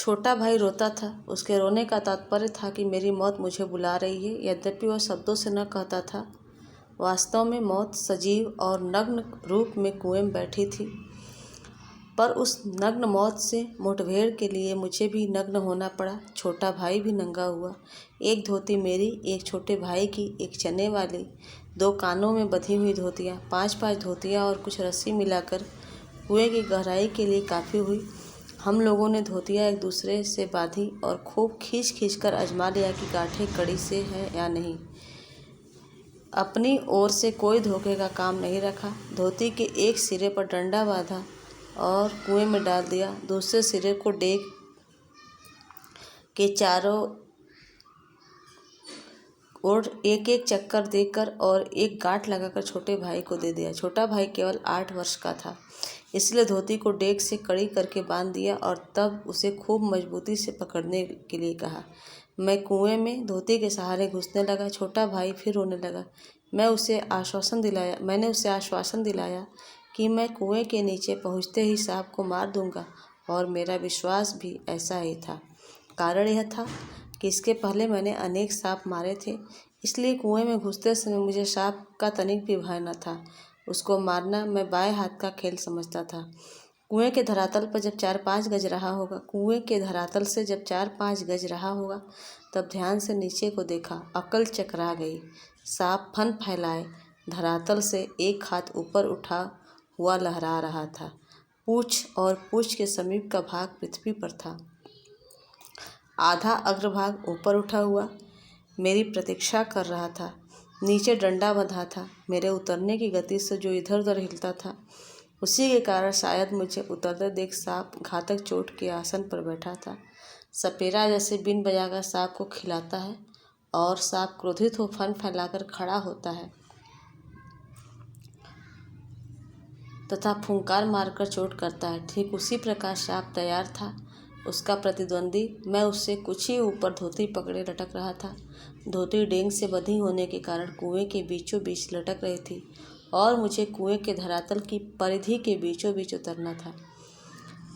छोटा भाई रोता था। उसके रोने का तात्पर्य था कि मेरी मौत मुझे बुला रही है। यद्यपि वह शब्दों से न कहता था, वास्तव में मौत सजीव और नग्न रूप में कुएं में बैठी थी। पर उस नग्न मौत से मुठभेड़ के लिए मुझे भी नग्न होना पड़ा। छोटा भाई भी नंगा हुआ। एक धोती मेरी, एक छोटे भाई की, एक चने वाली, 2 कानों में बंधी हुई धोतियाँ, 5-5 धोतियाँ और कुछ रस्सी मिलाकर कुएं की गहराई के लिए काफ़ी हुई। हम लोगों ने धोतियाँ एक दूसरे से बांधी और खूब खींच कर आजमा लिया कि गांठें कड़ी से है या नहीं। अपनी ओर से कोई धोखे का काम नहीं रखा। धोती के एक सिरे पर डंडा बांधा और कुएं में डाल दिया। दूसरे सिरे को डेग के चारों ओर एक एक चक्कर देकर और एक गांठ लगाकर छोटे भाई को दे दिया। छोटा भाई केवल 8 वर्ष का था, इसलिए धोती को डेग से कड़ी करके बांध दिया और तब उसे खूब मजबूती से पकड़ने के लिए कहा। मैं कुएं में धोती के सहारे घुसने लगा। छोटा भाई फिर रोने लगा। मैंने उसे आश्वासन दिलाया कि मैं कुएं के नीचे पहुंचते ही सांप को मार दूंगा, और मेरा विश्वास भी ऐसा ही था। कारण यह था कि इसके पहले मैंने अनेक सांप मारे थे, इसलिए कुएं में घुसते समय मुझे सांप का तनिक भी भय न था। उसको मारना मैं बाएं हाथ का खेल समझता था। कुएं के धरातल से जब 4-5 गज रहा होगा तब ध्यान से नीचे को देखा। अकल चकरा गई। सांप फन फैलाए धरातल से एक हाथ ऊपर उठा हुआ लहरा रहा था। पूंछ के समीप का भाग पृथ्वी पर था। आधा अग्रभाग ऊपर उठा हुआ मेरी प्रतीक्षा कर रहा था। नीचे डंडा बंधा था। मेरे उतरने की गति से जो इधर उधर हिलता था, उसी के कारण शायद मुझे उतरते देख सांप घातक चोट के आसन पर बैठा था। सपेरा जैसे बिन बजाकर सांप को खिलाता है और सांप क्रोधित हो फन फैलाकर खड़ा होता है तथा फुंकार मारकर चोट करता है, ठीक उसी प्रकार सांप तैयार था। उसका प्रतिद्वंदी मैं उससे कुछ ही ऊपर धोती पकड़े लटक रहा था। धोती डेंग से बंधी होने के कारण कुएं के बीचों बीच लटक रही थी और मुझे कुएं के धरातल की परिधि के बीचों बीच उतरना था।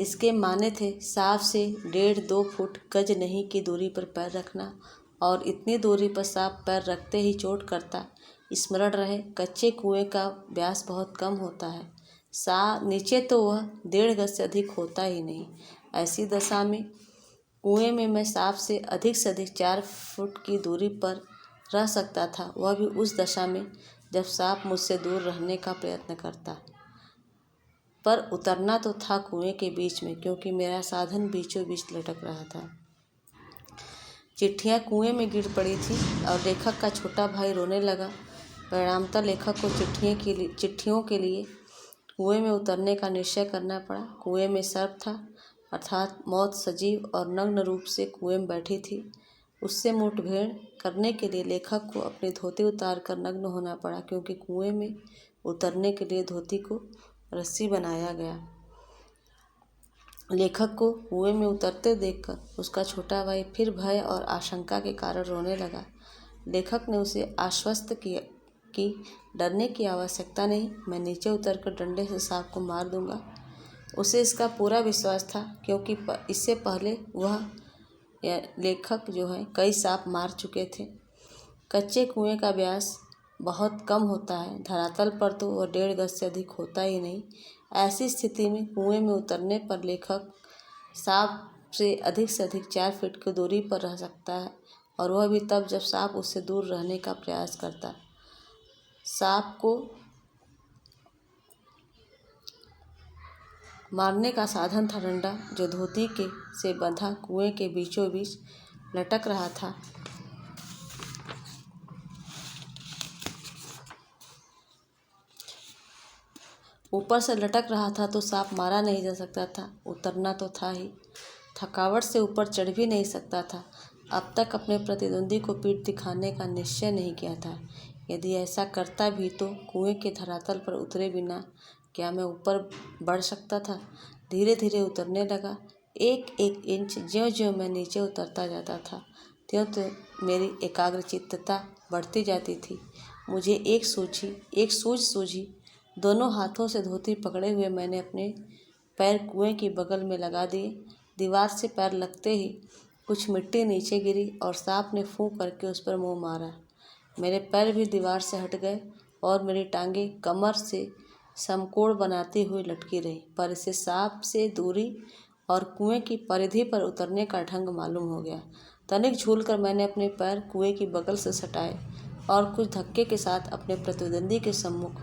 इसके माने थे सांप से 1.5-2 फुट गज नहीं की दूरी पर पैर रखना, और इतनी दूरी पर सांप पैर रखते ही चोट करता। स्मरण रहे, कच्चे कुएं का व्यास बहुत कम होता है। नीचे तो वह 1.5 गज से अधिक होता ही नहीं। ऐसी दशा में कुएं में मैं सांप से अधिक 4 फुट की दूरी पर रह सकता था, वह भी उस दशा में जब सांप मुझसे दूर रहने का प्रयत्न करता। पर उतरना तो था कुएं के बीच में, क्योंकि मेरा साधन बीचों बीच लटक रहा था। चिट्ठियाँ कुएं में गिर पड़ी थी और लेखक का छोटा भाई रोने लगा। परिणामतः लेखक को चिट्ठियों के लिए कुएं में उतरने का निश्चय करना पड़ा। कुएं में सर्प था, अर्थात मौत सजीव और नग्न रूप से कुएं में बैठी थी। उससे मुठभेड़ करने के लिए लेखक को अपनी धोती उतार कर नग्न होना पड़ा, क्योंकि कुएं में उतरने के लिए धोती को रस्सी बनाया गया। लेखक को कुएं में उतरते देखकर उसका छोटा भाई फिर भय और आशंका के कारण रोने लगा। लेखक ने उसे आश्वस्त किया कि डरने की आवश्यकता नहीं, मैं नीचे उतरकर डंडे से सांप को मार दूंगा। उसे इसका पूरा विश्वास था, क्योंकि इससे पहले वह लेखक कई सांप मार चुके थे। कच्चे कुएं का व्यास बहुत कम होता है, धरातल पर तो वह 1.5 गज से अधिक होता ही नहीं। ऐसी स्थिति में कुएं में उतरने पर लेखक सांप से अधिक 4 फीट की दूरी पर रह सकता है, और वह भी तब जब सांप उससे दूर रहने का प्रयास करता। सांप को मारने का साधन था डंडा, जो धोती से बंधा कुएं के बीचों बीच लटक रहा था। ऊपर से लटक रहा था तो सांप मारा नहीं जा सकता था। उतरना तो था ही, थकावट से ऊपर चढ़ भी नहीं सकता था। अब तक अपने प्रतिद्वंदी को पीठ दिखाने का निश्चय नहीं किया था। यदि ऐसा करता भी तो कुएं के धरातल पर उतरे बिना क्या मैं ऊपर बढ़ सकता था। धीरे धीरे उतरने लगा। एक इंच ज्यों-ज्यों मैं नीचे उतरता जाता था, त्यों मेरी एकाग्रचित्तता बढ़ती जाती थी। मुझे एक सूझ सूझी। दोनों हाथों से धोती पकड़े हुए मैंने अपने पैर कुएं की बगल में लगा दिए दीवार से पैर लगते ही कुछ मिट्टी नीचे गिरी और सांप ने फूं करके उस पर मुंह मारा। मेरे पैर भी दीवार से हट गए और मेरी टांगें कमर से समकोण बनाती हुई लटकी रही, पर इसे सांप से दूरी और कुएं की परिधि पर उतरने का ढंग मालूम हो गया। तनिक झूलकर मैंने अपने पैर कुएं की बगल से सटाए और कुछ धक्के के साथ अपने प्रतिद्वंदी के सम्मुख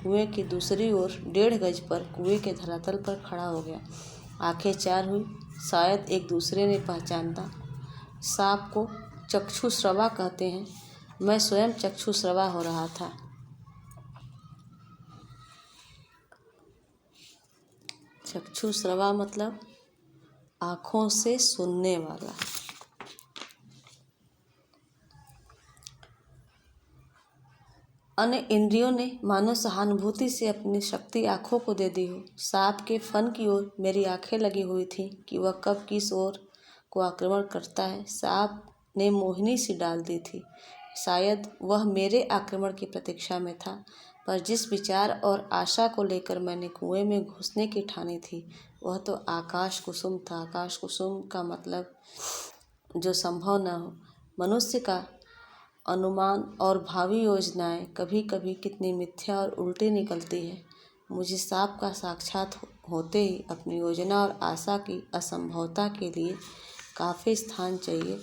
कुएं की दूसरी ओर 1.5 गज पर कुएं के धरातल पर खड़ा हो गया। आंखें चार हुई। शायद एक दूसरे ने पहचाना। सांप को चक्षुश्रवा कहते हैं। मैं स्वयं चक्षुश्रवा हो रहा था। चक्षुश्रवा मतलब आँखों से सुनने वाला। अन्य इंद्रियों ने मानो सहानुभूति से अपनी शक्ति आँखों को दे दी हो। सांप के फन की ओर मेरी आंखें लगी हुई थीं कि वह कब किस ओर को आक्रमण करता है। सांप ने मोहिनी सी डाल दी थी। शायद वह मेरे आक्रमण की प्रतीक्षा में था, पर जिस विचार और आशा को लेकर मैंने कुएं में घुसने की ठानी थी वह तो आकाश कुसुम था। आकाश कुसुम का मतलब जो संभव न हो। मनुष्य का अनुमान और भावी योजनाएं कभी कभी कितनी मिथ्या और उल्टी निकलती है। मुझे सांप का साक्षात होते ही अपनी योजना और आशा की असंभवता के लिए काफ़ी स्थान चाहिए,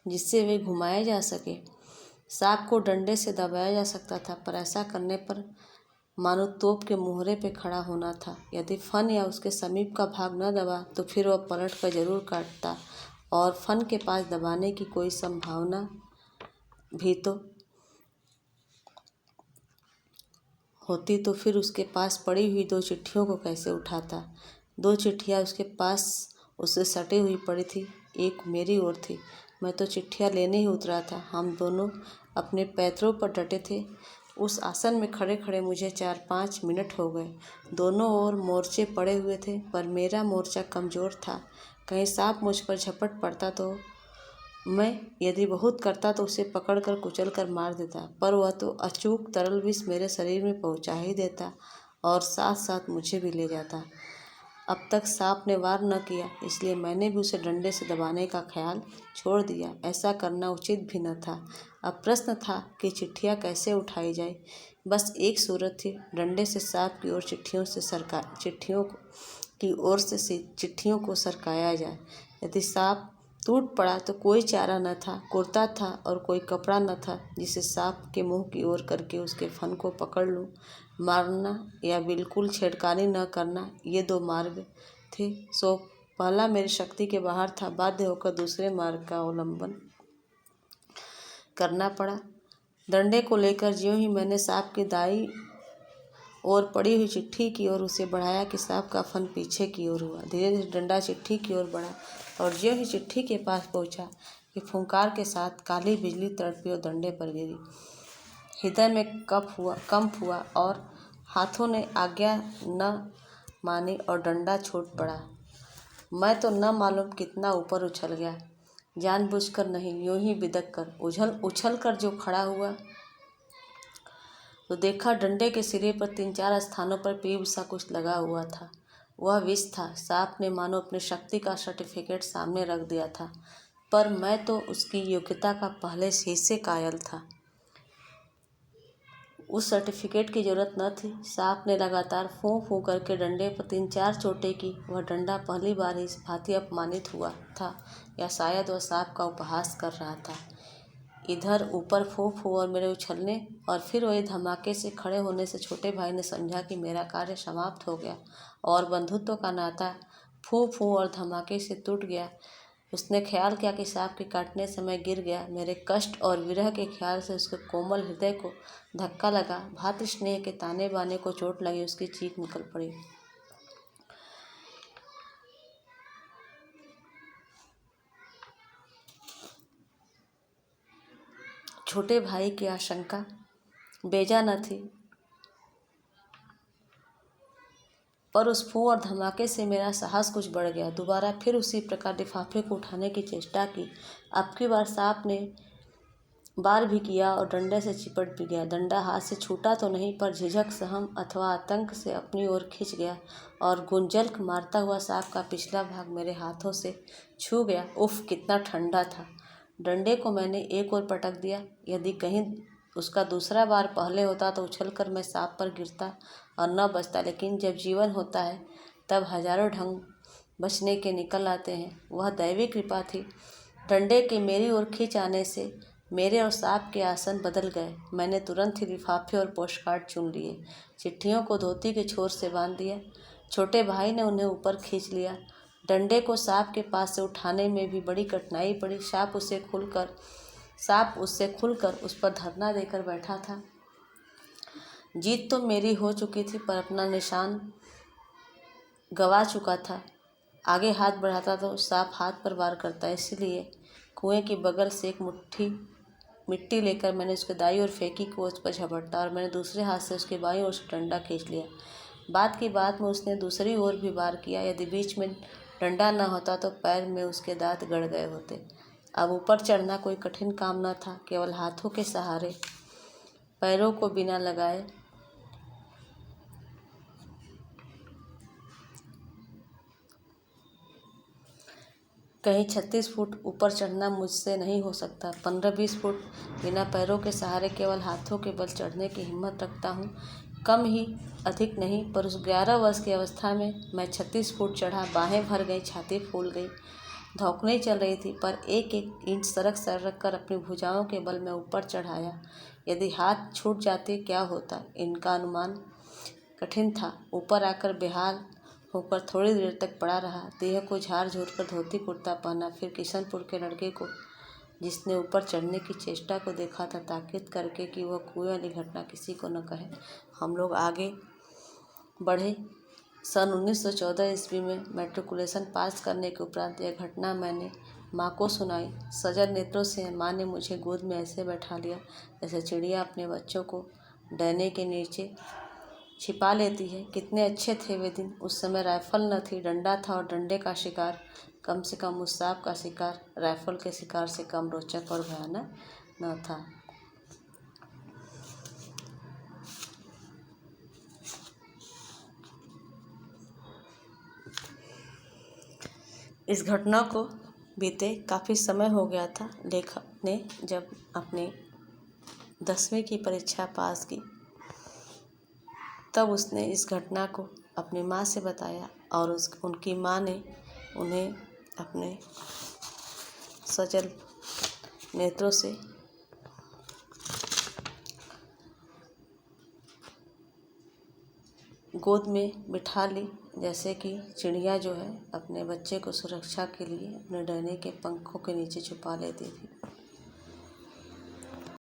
जिससे वे घुमाए जा सके। सांप को डंडे से दबाया जा सकता था, पर ऐसा करने पर मानो तोप के मुहरे पे खड़ा होना था। यदि फन या उसके समीप का भाग न दबा तो फिर वह पलट कर जरूर काटता, और फन के पास दबाने की कोई संभावना भी तो होती तो फिर उसके पास पड़ी हुई 2 चिट्ठियों को कैसे उठाता। 2 चिट्ठियाँ उसके पास उससे सटी हुई पड़ी थी। एक मेरी ओर थी। मैं तो चिट्ठियाँ लेने ही उतरा था। हम दोनों अपने पैरों पर डटे थे। उस आसन में खड़े खड़े मुझे 4-5 मिनट हो गए। दोनों ओर मोर्चे पड़े हुए थे, पर मेरा मोर्चा कमज़ोर था। कहीं सांप मुझ पर झपट पड़ता तो मैं यदि बहुत करता तो उसे पकड़कर कुचलकर मार देता, पर वह तो अचूक तरल विष मेरे शरीर में पहुंचा ही देता और साथ साथ मुझे भी ले जाता। अब तक सांप ने वार न किया, इसलिए मैंने भी उसे डंडे से दबाने का ख्याल छोड़ दिया। ऐसा करना उचित भी न था। अब प्रश्न था कि चिट्ठियाँ कैसे उठाई जाए। बस एक सूरत थी, डंडे से सांप की ओर चिट्ठियों को सरकाया जाए। यदि सांप टूट पड़ा तो कोई चारा न था। कुर्ता था और कोई कपड़ा न था जिसे सांप के मुंह की ओर करके उसके फन को पकड़ लूँ। मारना या बिल्कुल छेड़खानी न करना, ये 2 मार्ग थे। सो पहला मेरी शक्ति के बाहर था। बाध्य होकर दूसरे मार्ग का अवलंबन करना पड़ा। डंडे को लेकर ज्यों ही मैंने सांप की दाईं ओर पड़ी हुई चिट्ठी की ओर उसे बढ़ाया कि सांप का फन पीछे की ओर हुआ। धीरे धीरे डंडा चिट्ठी की ओर बढ़ा और ज्यों ही चिट्ठी के पास पहुंचा कि फुंकार के साथ काली बिजली तड़पी और डंडे पर गिरी। हृदय में कंप हुआ और हाथों ने आज्ञा न मानी और डंडा छूट पड़ा। मैं तो न मालूम कितना ऊपर उछल गया, जानबूझकर नहीं, यूं ही बिदक कर उछल कर जो खड़ा हुआ तो देखा डंडे के सिरे पर 3-4 स्थानों पर पीप सा कुछ लगा हुआ था। वह विष था। सांप ने मानो अपनी शक्ति का सर्टिफिकेट सामने रख दिया था, पर मैं तो उसकी योग्यता का पहले से ही कायल था। उस सर्टिफिकेट की जरूरत न थी। सांप ने लगातार फूं फूं करके डंडे पर 3-4 चोटें की। वह डंडा पहली बार इस भांति अपमानित हुआ था, या शायद वह सांप का उपहास कर रहा था। इधर ऊपर फूं फूं और मेरे उछलने और फिर वही धमाके से खड़े होने से छोटे भाई ने समझा कि मेरा कार्य समाप्त हो गया और बंधुत्व का नाता फूं फूं और धमाके से टूट गया। उसने ख्याल किया कि सांप के काटने समय गिर गया। मेरे कष्ट और विरह के ख्याल से उसके कोमल हृदय को धक्का लगा। भातृ स्नेह के ताने बाने को चोट लगी। उसकी चीख निकल पड़ी। छोटे भाई की आशंका बेजा न थी, पर उस फूं और धमाके से मेरा साहस कुछ बढ़ गया। दोबारा फिर उसी प्रकार लिफाफे को उठाने की चेष्टा की। अब की बार सांप ने बार भी किया और डंडे से चिपट भी गया। डंडा हाथ से छूटा तो नहीं, पर झिझक, सहम अथवा आतंक से अपनी ओर खिंच गया और गुंजल्क मारता हुआ सांप का पिछला भाग मेरे हाथों से छू गया। उफ, कितना ठंडा था! डंडे को मैंने एक ओर पटक दिया। यदि कहीं उसका दूसरा बार पहले होता तो उछलकर मैं सांप पर गिरता और न बचता, लेकिन जब जीवन होता है तब हजारों ढंग बचने के निकल आते हैं। वह दैवी कृपा थी। डंडे के मेरी ओर खींच आने से मेरे और सांप के आसन बदल गए। मैंने तुरंत ही लिफाफे और पोस्टकार्ड चुन लिए, चिट्ठियों को धोती के छोर से बांध दिया। छोटे भाई ने उन्हें ऊपर खींच लिया। डंडे को सांप के पास से उठाने में भी बड़ी कठिनाई पड़ी। सांप उससे खुलकर उस पर धरना देकर बैठा था। जीत तो मेरी हो चुकी थी, पर अपना निशान गवा चुका था। आगे हाथ बढ़ाता तो सांप हाथ पर वार करता, इसलिए कुएं की बगल से एक मुट्ठी मिट्टी लेकर मैंने उसके दाईं ओर फेंकी को उस पर झपटा और मैंने दूसरे हाथ से उसके बाईं ओर से डंडा खींच लिया। बात की बात में उसने दूसरी ओर भी वार किया। यदि बीच में डंडा न होता तो पैर में उसके दांत गड़ गए होते। अब ऊपर चढ़ना कोई कठिन काम न था। केवल हाथों के सहारे, पैरों को बिना लगाए कहीं 36 फुट ऊपर चढ़ना मुझसे नहीं हो सकता। 15-20 फुट बिना पैरों के सहारे केवल हाथों के बल चढ़ने की हिम्मत रखता हूँ। कम ही, अधिक नहीं, पर उस 11 वर्ष की अवस्था में मैं 36 फुट चढ़ा। बाहें भर गई, छाती फूल गई, धौंकने चल रही थी, पर एक एक इंच सरक कर अपनी भुजाओं के बल में ऊपर चढ़ाया। यदि हाथ छूट जाते क्या होता, इनका अनुमान कठिन था। ऊपर आकर बेहाल होकर थोड़ी देर तक पड़ा रहा। देह को झाड़ झूर कर धोती कुर्ता पहना। फिर किशनपुर के लड़के को, जिसने ऊपर चढ़ने की चेष्टा को देखा था, ताकीद करके कि वह कुएं वाली घटना किसी को न कहे। हम लोग आगे बढ़े। सन 1914 ईस्वी में मैट्रिकुलेशन पास करने के उपरांत यह घटना मैंने माँ को सुनाई। सजल नेत्रों से माँ ने मुझे गोद में ऐसे बैठा लिया जैसे चिड़िया अपने बच्चों को डैने के नीचे छिपा लेती है। कितने अच्छे थे वे दिन। उस समय राइफल न थी, डंडा था और डंडे का शिकार, कम से कम उस सांप का शिकार, राइफल के शिकार से कम रोचक और भयानक न था। इस घटना को बीते काफ़ी समय हो गया था। लेखक ने जब अपनी 10वीं की परीक्षा पास की तब उसने इस घटना को अपनी माँ से बताया और उनकी माँ ने उन्हें अपने सजल नेत्रों से गोद में बिठा ली, जैसे कि चिड़िया जो है अपने बच्चे को सुरक्षा के लिए अपने डरने के पंखों के नीचे छुपा लेती थी।